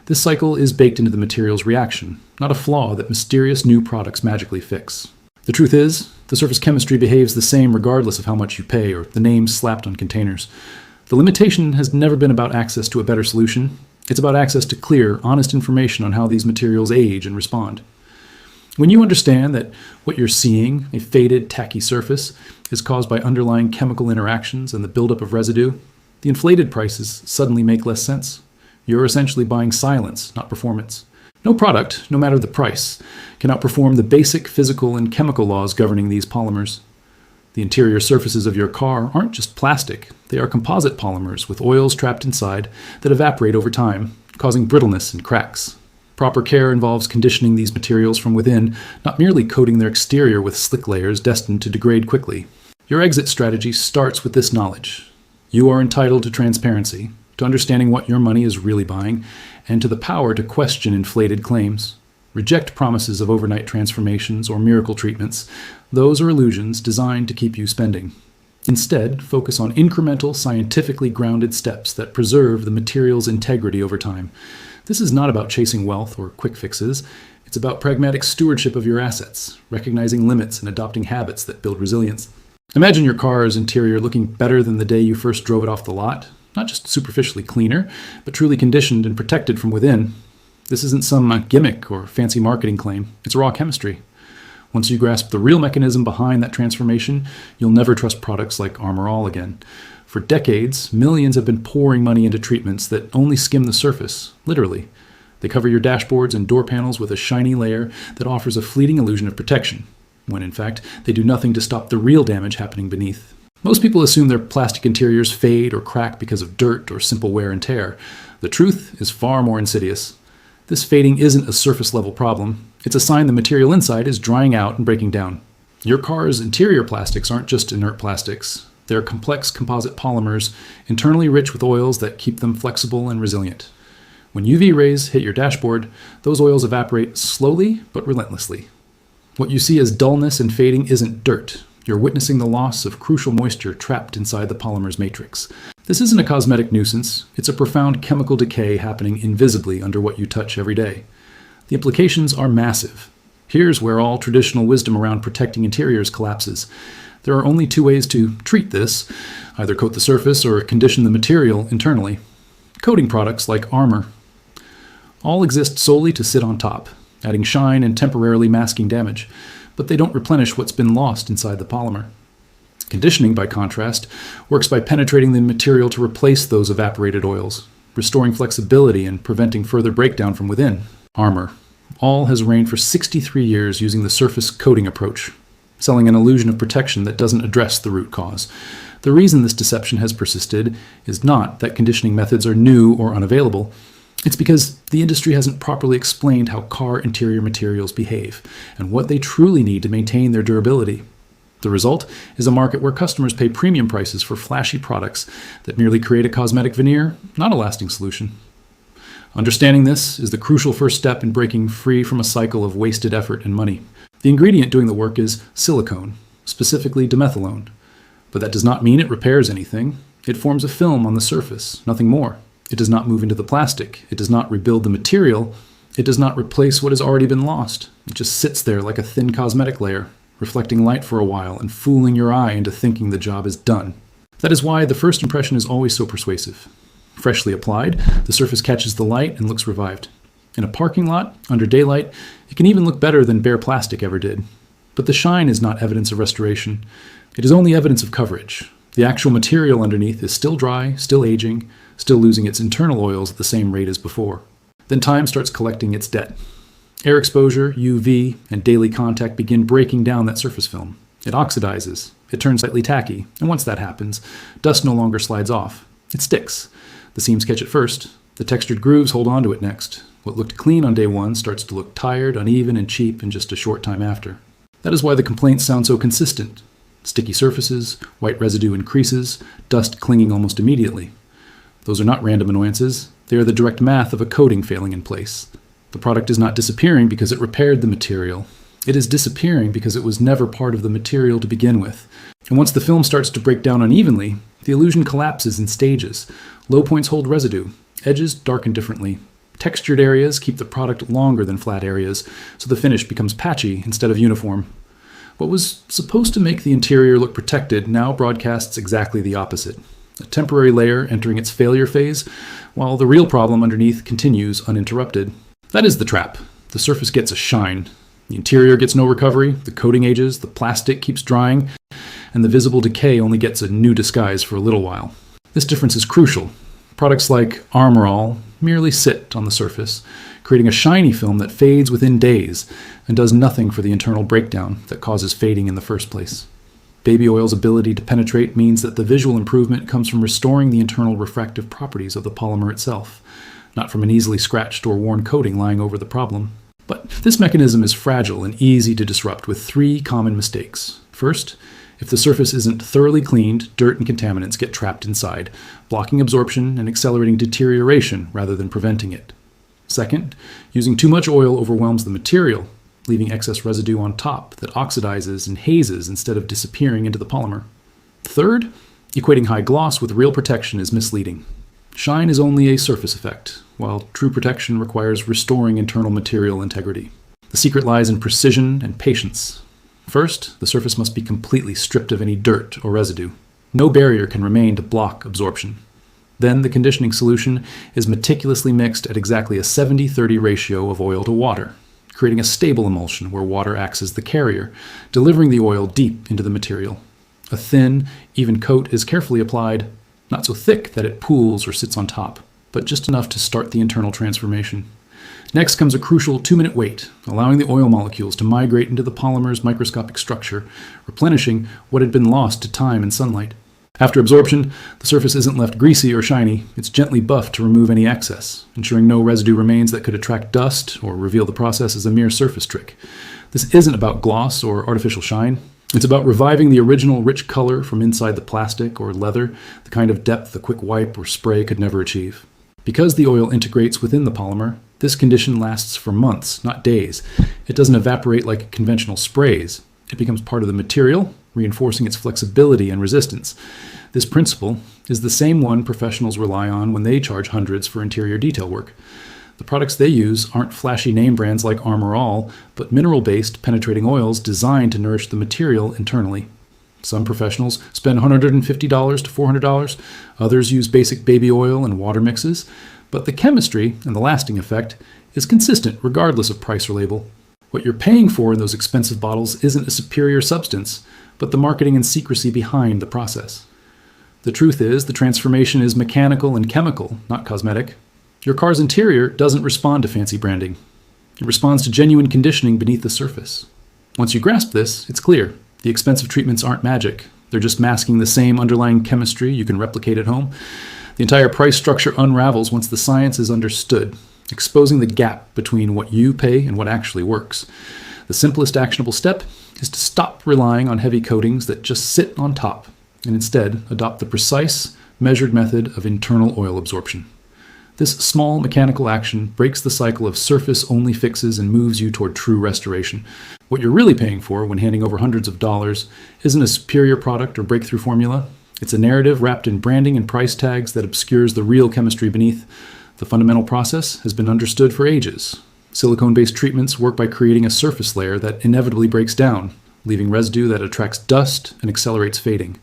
This cycle is baked into the material's reaction, not a flaw that mysterious new products magically fix. The truth is, the surface chemistry behaves the same regardless of how much you pay or the names slapped on containers. The limitation has never been about access to a better solution. It's about access to clear, honest information on how these materials age and respond. When you understand that what you're seeing, a faded, tacky surface, is caused by underlying chemical interactions and the buildup of residue, the inflated prices suddenly make less sense. You're essentially buying silence, not performance. No product, no matter the price, can outperform the basic physical and chemical laws governing these polymers. The interior surfaces of your car aren't just plastic. They are composite polymers with oils trapped inside that evaporate over time, causing brittleness and cracks. Proper care involves conditioning these materials from within, not merely coating their exterior with slick layers destined to degrade quickly. Your exit strategy starts with this knowledge. You are entitled to transparency, to understanding what your money is really buying, and to the power to question inflated claims. Reject promises of overnight transformations or miracle treatments. Those are illusions designed to keep you spending. Instead, focus on incremental, scientifically grounded steps that preserve the material's integrity over time. This is not about chasing wealth or quick fixes. It's about pragmatic stewardship of your assets, recognizing limits and adopting habits that build resilience. Imagine your car's interior looking better than the day you first drove it off the lot. Not just superficially cleaner, but truly conditioned and protected from within. This isn't some gimmick or fancy marketing claim. It's raw chemistry. Once you grasp the real mechanism behind that transformation, you'll never trust products like Armor All again. For decades, millions have been pouring money into treatments that only skim the surface, literally. They cover your dashboards and door panels with a shiny layer that offers a fleeting illusion of protection, when in fact, they do nothing to stop the real damage happening beneath. Most people assume their plastic interiors fade or crack because of dirt or simple wear and tear. The truth is far more insidious. This fading isn't a surface-level problem. It's a sign the material inside is drying out and breaking down. Your car's interior plastics aren't just inert plastics. They're complex composite polymers, internally rich with oils that keep them flexible and resilient. When UV rays hit your dashboard, those oils evaporate slowly but relentlessly. What you see as dullness and fading isn't dirt. You're witnessing the loss of crucial moisture trapped inside the polymer's matrix. This isn't a cosmetic nuisance. It's a profound chemical decay happening invisibly under what you touch every day. The implications are massive. Here's where all traditional wisdom around protecting interiors collapses. There are only two ways to treat this: either coat the surface or condition the material internally. Coating products like Armor All exist solely to sit on top, adding shine and temporarily masking damage, but they don't replenish what's been lost inside the polymer. Conditioning, by contrast, works by penetrating the material to replace those evaporated oils, restoring flexibility and preventing further breakdown from within. Armor All has reigned for 63 years using the surface coating approach, selling an illusion of protection that doesn't address the root cause. The reason this deception has persisted is not that conditioning methods are new or unavailable. It's because the industry hasn't properly explained how car interior materials behave and what they truly need to maintain their durability. The result is a market where customers pay premium prices for flashy products that merely create a cosmetic veneer, not a lasting solution. Understanding this is the crucial first step in breaking free from a cycle of wasted effort and money. The ingredient doing the work is silicone, specifically dimethylone. But that does not mean it repairs anything. It forms a film on the surface, nothing more. It does not move into the plastic. It does not rebuild the material. It does not replace what has already been lost. It just sits there like a thin cosmetic layer, reflecting light for a while and fooling your eye into thinking the job is done. That is why the first impression is always so persuasive. Freshly applied, the surface catches the light and looks revived. In a parking lot, under daylight, it can even look better than bare plastic ever did. But the shine is not evidence of restoration. It is only evidence of coverage. The actual material underneath is still dry, still aging, still losing its internal oils at the same rate as before. Then time starts collecting its debt. Air exposure, UV, and daily contact begin breaking down that surface film. It oxidizes. It turns slightly tacky. And once that happens, dust no longer slides off. It sticks. The seams catch it first. The textured grooves hold onto it next. What looked clean on day one starts to look tired, uneven, and cheap in just a short time after. That is why the complaints sound so consistent. Sticky surfaces, white residue increases, dust clinging almost immediately. Those are not random annoyances. They are the direct math of a coating failing in place. The product is not disappearing because it repaired the material. It is disappearing because it was never part of the material to begin with. And once the film starts to break down unevenly, the illusion collapses in stages. Low points hold residue. Edges darken differently. Textured areas keep the product longer than flat areas, so the finish becomes patchy instead of uniform. What was supposed to make the interior look protected now broadcasts exactly the opposite. A temporary layer entering its failure phase, while the real problem underneath continues uninterrupted. That is the trap. The surface gets a shine. The interior gets no recovery, the coating ages, the plastic keeps drying, and the visible decay only gets a new disguise for a little while. This difference is crucial. Products like Armor All merely sit on the surface, creating a shiny film that fades within days and does nothing for the internal breakdown that causes fading in the first place. Baby oil's ability to penetrate means that the visual improvement comes from restoring the internal refractive properties of the polymer itself, not from an easily scratched or worn coating lying over the problem. But this mechanism is fragile and easy to disrupt with three common mistakes. First, if the surface isn't thoroughly cleaned, dirt and contaminants get trapped inside, blocking absorption and accelerating deterioration rather than preventing it. Second, using too much oil overwhelms the material, leaving excess residue on top that oxidizes and hazes instead of disappearing into the polymer. Third, equating high gloss with real protection is misleading. Shine is only a surface effect, while true protection requires restoring internal material integrity. The secret lies in precision and patience. First, the surface must be completely stripped of any dirt or residue. No barrier can remain to block absorption. Then the conditioning solution is meticulously mixed at exactly a 70-30 ratio of oil to water, creating a stable emulsion where water acts as the carrier, delivering the oil deep into the material. A thin, even coat is carefully applied, not so thick that it pools or sits on top, but just enough to start the internal transformation. Next comes a crucial 2-minute wait, allowing the oil molecules to migrate into the polymer's microscopic structure, replenishing what had been lost to time and sunlight. After absorption, the surface isn't left greasy or shiny, it's gently buffed to remove any excess, ensuring no residue remains that could attract dust or reveal the process as a mere surface trick. This isn't about gloss or artificial shine. It's about reviving the original rich color from inside the plastic or leather, the kind of depth a quick wipe or spray could never achieve. Because the oil integrates within the polymer, this condition lasts for months, not days. It doesn't evaporate like conventional sprays. It becomes part of the material, reinforcing its flexibility and resistance. This principle is the same one professionals rely on when they charge hundreds for interior detail work. The products they use aren't flashy name brands like Armor All, but mineral-based penetrating oils designed to nourish the material internally. Some professionals spend $150 to $400, others use basic baby oil and water mixes, but the chemistry and the lasting effect is consistent regardless of price or label. What you're paying for in those expensive bottles isn't a superior substance, but the marketing and secrecy behind the process. The truth is, the transformation is mechanical and chemical, not cosmetic. Your car's interior doesn't respond to fancy branding. It responds to genuine conditioning beneath the surface. Once you grasp this, it's clear. The expensive treatments aren't magic. They're just masking the same underlying chemistry you can replicate at home. The entire price structure unravels once the science is understood, exposing the gap between what you pay and what actually works. The simplest actionable step is to stop relying on heavy coatings that just sit on top, and instead adopt the precise, measured method of internal oil absorption. This small mechanical action breaks the cycle of surface-only fixes and moves you toward true restoration. What you're really paying for when handing over hundreds of dollars isn't a superior product or breakthrough formula. It's a narrative wrapped in branding and price tags that obscures the real chemistry beneath. The fundamental process has been understood for ages. Silicone-based treatments work by creating a surface layer that inevitably breaks down, leaving residue that attracts dust and accelerates fading.